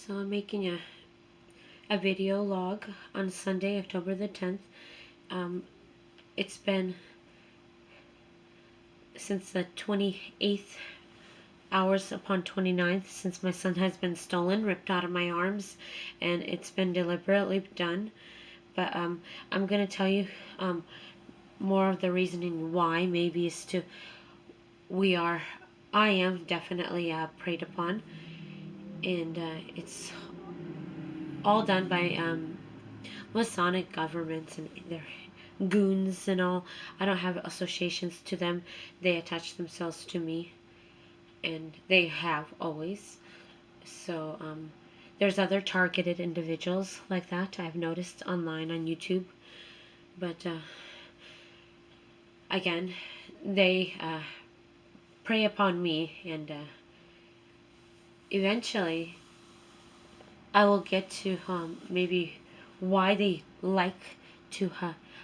So I'm making a video log on Sunday, October the 10th. It's been since the 28th hours upon 29th since my son has been stolen, ripped out of my arms, and it's been deliberately done. But I'm going to tell you more of the reasoning why. Maybe is to I am definitely preyed upon, and it's all done by masonic governments and their goons and all. I don't have associations to them. They attach themselves to me, and they have always. So there's other targeted individuals like that I've noticed online on YouTube. But again, they prey upon me, and eventually I will get to maybe why they like to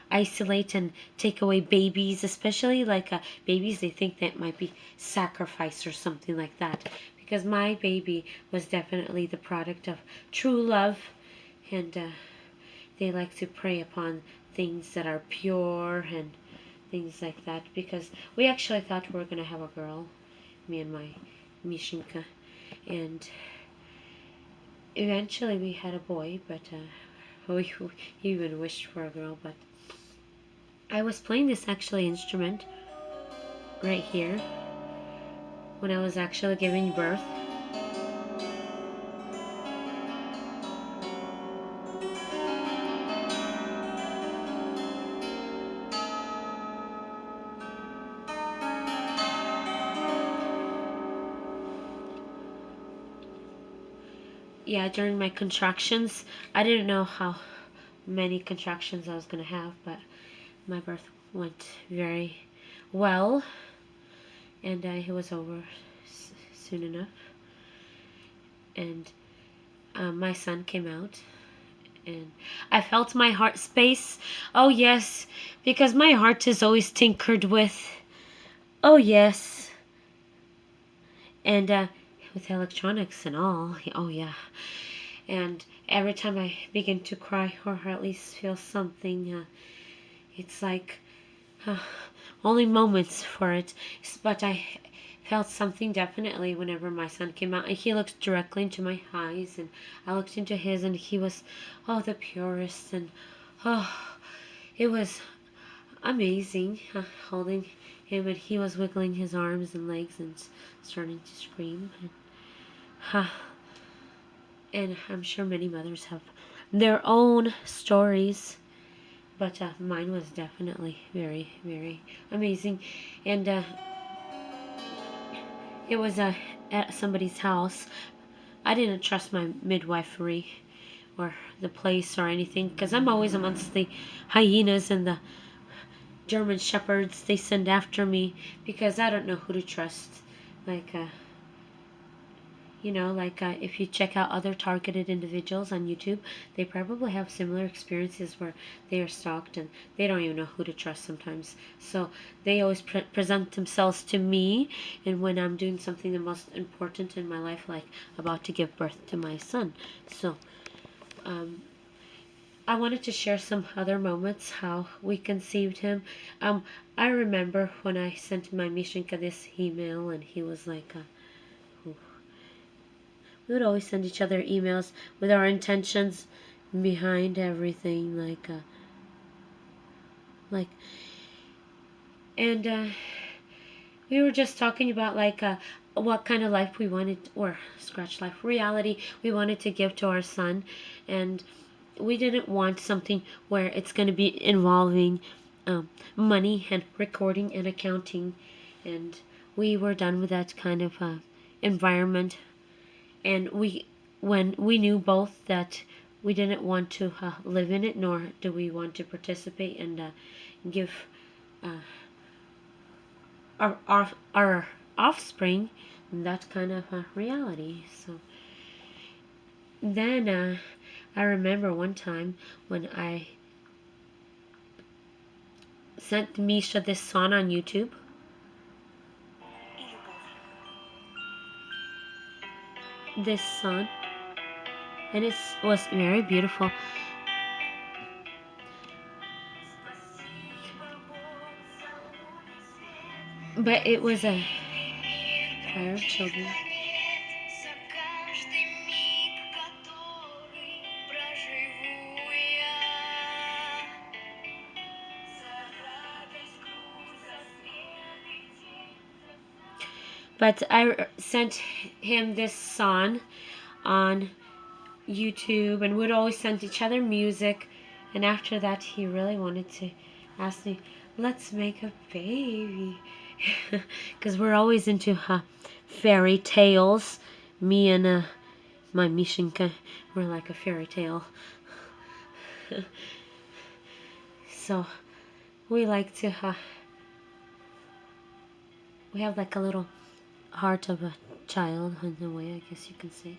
isolate and take away babies, especially like babies they think that might be sacrificed or something like that. Because my baby was definitely the product of true love, and they like to prey upon things that are pure and things like that. Because we actually thought we were going to have a girl, me and my Mishinka, and eventually we had a boy, but we even wished for a girl. But I was playing this actually instrument right here when I was actually giving birth. Yeah, during my contractions, I didn't know how many contractions I was going to have, but my birth went very well, and it was over soon enough. And my son came out, and I felt my heart space. Oh yes, because my heart is always tinkered with. Oh yes, and with electronics and all. Oh yeah, and every time I begin to cry or at least feel something, it's like uh, only moments for it. But I felt something definitely whenever my son came out. And he looked directly into my eyes, and I looked into his, and he was, oh, the purest, and oh, it was amazing holding him, and he was wiggling his arms and legs and starting to scream. And I'm sure many mothers have their own stories, but mine was definitely very, very amazing. And it was at somebody's house. I didn't trust my midwifery or the place or anything, because I'm always amongst the hyenas and the German shepherds they send after me, because I don't know who to trust. Like if you check out other targeted individuals on YouTube, they probably have similar experiences where they are stalked and they don't even know who to trust sometimes. So they always present themselves to me, and when I'm doing something the most important in my life, like about to give birth to my son. So I wanted to share some other moments how we conceived him. I remember when I sent my Mishinka this email, and he was like, we would always send each other emails with our intentions behind everything, and we were just talking about what kind of life we wanted, or scratch life reality we wanted to give to our son, and we didn't want something where it's going to be involving money and recording and accounting, and we were done with that kind of environment. And when we knew both that we didn't want to live in it, nor do we want to participate and give our offspring that kind of reality. So then I remember one time when I sent Misha this song on YouTube. This song. and it was very beautiful. But it was a choir of children. But I sent him this song on YouTube, and we'd always send each other music. And after that, he really wanted to ask me, let's make a baby. Because we're always into fairy tales. Me and my Mishinka, we're like a fairy tale. So we like to, we have like a little heart of a child in a way, I guess you can say.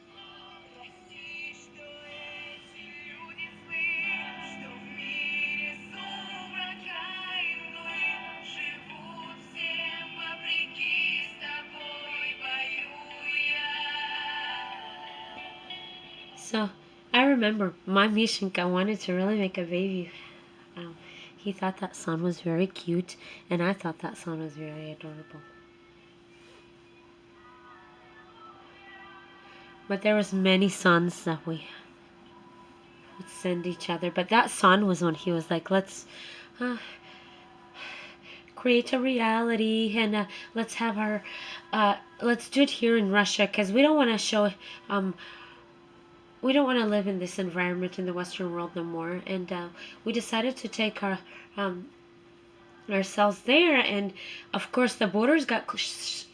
So I remember my Mishinka wanted to really make a baby. Um, he thought that song was very cute, and I thought that song was very adorable. But there was many sons that we would send each other. But that song was when he was like, let's uh, create a reality, and let's have our, let's do it here in Russia, because we don't want to show, we don't want to live in this environment in the Western world no more. And we decided to take our ourselves there, and of course the borders got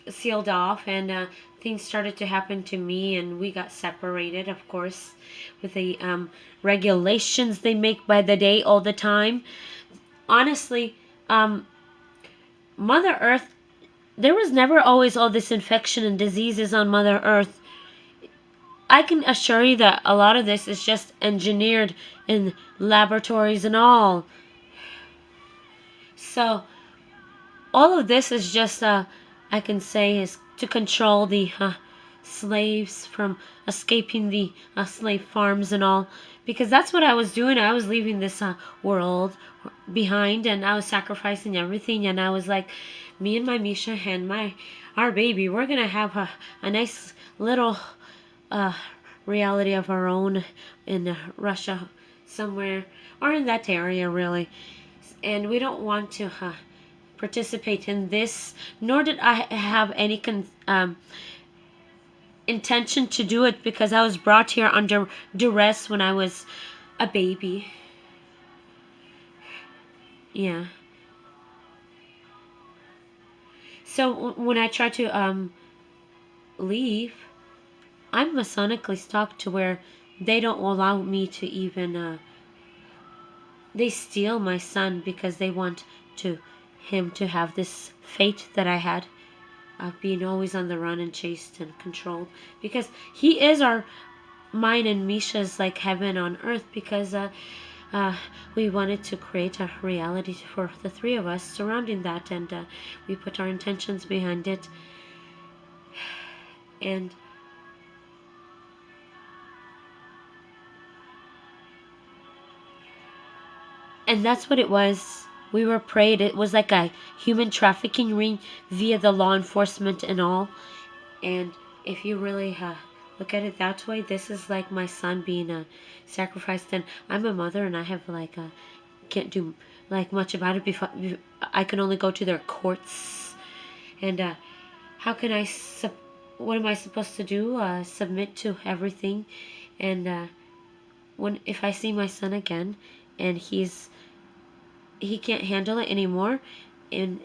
sealed off, and things started to happen to me, and we got separated, of course, with the regulations they make by the day all the time. Honestly, Mother Earth, there was never always all this infection and diseases on Mother Earth. I can assure you that a lot of this is just engineered in laboratories and all. So all of this is just, I can say, is to control the slaves from escaping the slave farms and all. Because that's what I was doing. I was leaving this world behind, and I was sacrificing everything. And I was like, me and my Misha and our baby, we're gonna have a nice little reality of our own in Russia somewhere, or in that area really. And we don't want to participate in this, nor did I have any intention to do it, because I was brought here under duress when I was a baby. Yeah. So when I try to leave, I'm masonically stalked to where they don't allow me to even. They steal my son because they want to him to have this fate that I had of being always on the run and chased and controlled, because he is our mine and Misha's like heaven on earth, because we wanted to create a reality for the three of us surrounding that, and we put our intentions behind it, and that's what it was. We were preyed. It was like a human trafficking ring via the law enforcement and all. And if you really look at it that way, this is like my son being sacrificed. And I'm a mother, and I have like can't do like much about it. Before I can only go to their courts. And how can what am I supposed to do? Submit to everything. And when if I see my son again, and he can't handle it anymore, and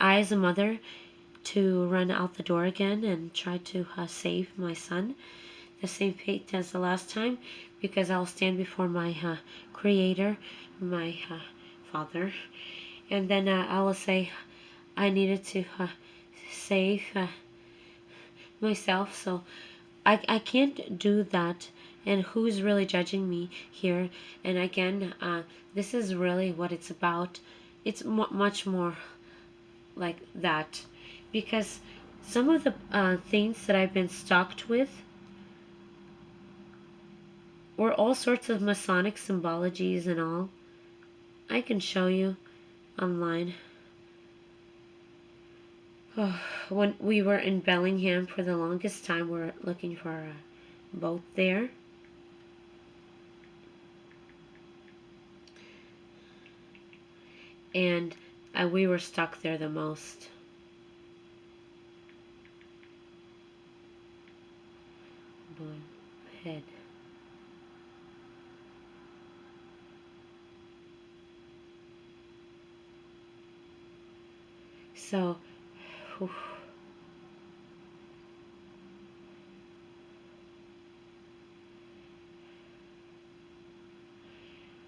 I as a mother to run out the door again and try to save my son the same fate as the last time, because I'll stand before my creator, my father, and then I will say I needed to save myself. So I can't do that. And who's really judging me here? And again, this is really what it's about. It's much more like that, because some of the things that I've been stalked with, or all sorts of masonic symbologies and all. I can show you online. Oh, when we were in Bellingham for the longest time, we were looking for a boat there. And we were stuck there the most. Blue head. So, whew,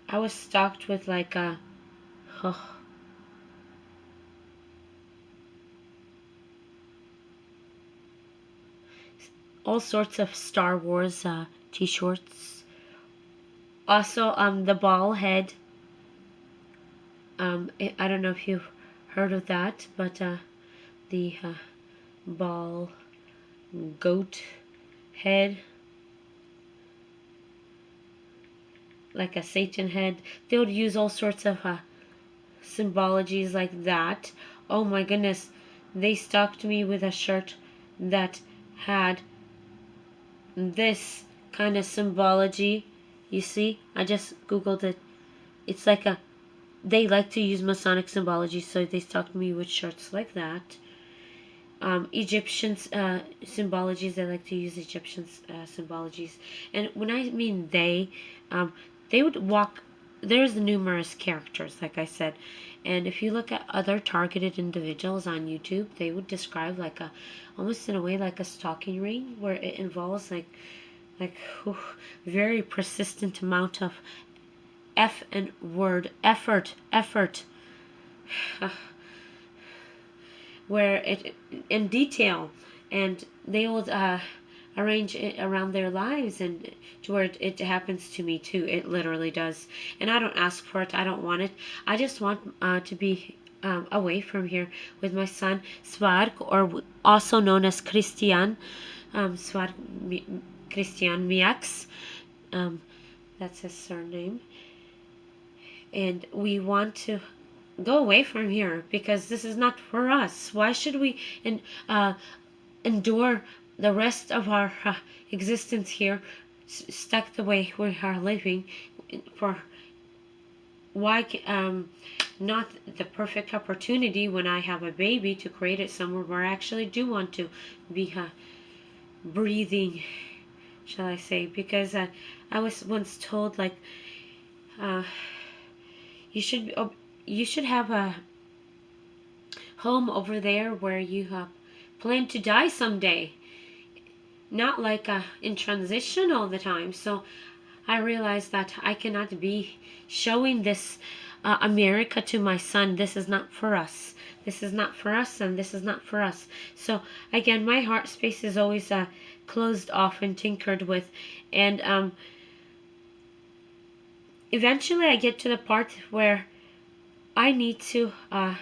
I was stuck with like a, oh, all sorts of Star Wars t-shirts. Also, the ball head. I don't know if you've heard of that, but the ball goat head, like a Satan head. They would use all sorts of symbologies like that. Oh my goodness, they stocked me with a shirt that had this kind of symbology. You see, I just googled it. It's like a, they like to use Masonic symbology, so they stocked me with shirts like that. Egyptian symbologies, they like to use Egyptian symbologies. And when I mean they would walk, there's numerous characters, like I said. And if you look at other targeted individuals on YouTube, they would describe like a, almost in a way like a stalking ring, where it involves like whew, very persistent amount of effort, where it in detail, and they will arrange it around their lives, and to where it happens to me too. It literally does, and I don't ask for it. I don't want it. I just want to be away from here with my son Svark, or also known as Christian, Svark Christian Miaks. That's his surname, and we want to go away from here because this is not for us. Why should we uh, endure the rest of our existence here, stuck the way we are living? For why not the perfect opportunity when I have a baby to create it somewhere where I actually do want to be breathing, shall I say? Because I was once told like uh, you should you should have a home over there where you plan to die someday, not like in transition all the time. So I realized that I cannot be showing this America to my son. This is not for us. This is not for us, and this is not for us. So again, my heart space is always closed off and tinkered with, and eventually I get to the part where I need to. I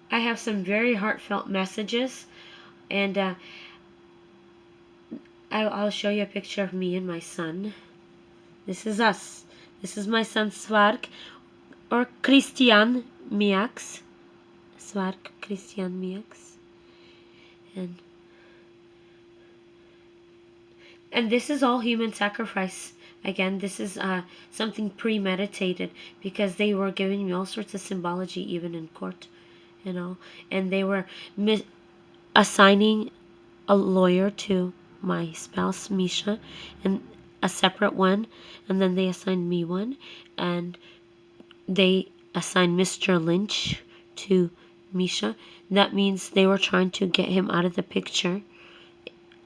have some very heartfelt messages, and I'll show you a picture of me and my son. This is us. This is my son Svark, or Christian Miaks. Svark Christian Miaks. And this is all human sacrifice. Again, this is something premeditated, because they were giving me all sorts of symbology even in court, and they were assigning a lawyer to my spouse Misha, and a separate one, and then they assigned me one, and they assigned Mr. Lynch to Misha. That means they were trying to get him out of the picture,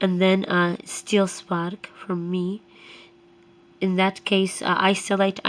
and then steal Spark from me. In that case, isolate.